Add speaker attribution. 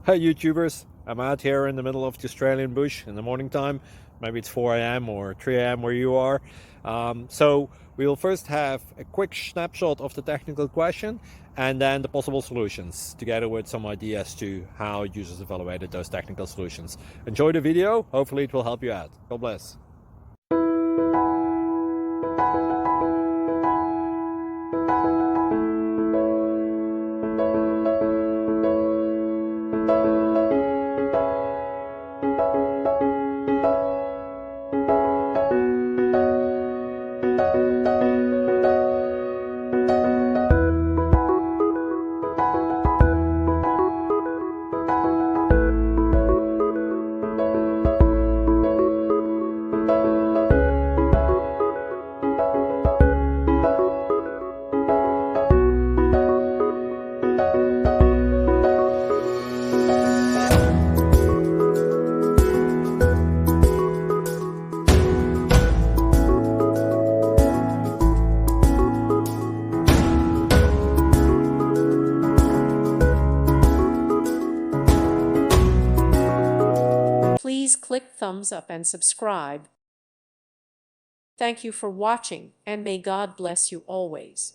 Speaker 1: Hey YouTubers, I'm out here in the middle of the Australian bush in the morning time. Maybe it's 4 a.m. or 3 a.m. where you are. So we'll first have a quick snapshot of the technical question and then the possible solutions, together with some ideas to how users evaluated those technical solutions. Enjoy the video, hopefully it will help you out. God bless.
Speaker 2: Please click thumbs up and subscribe. Thank you for watching, and may God bless you always.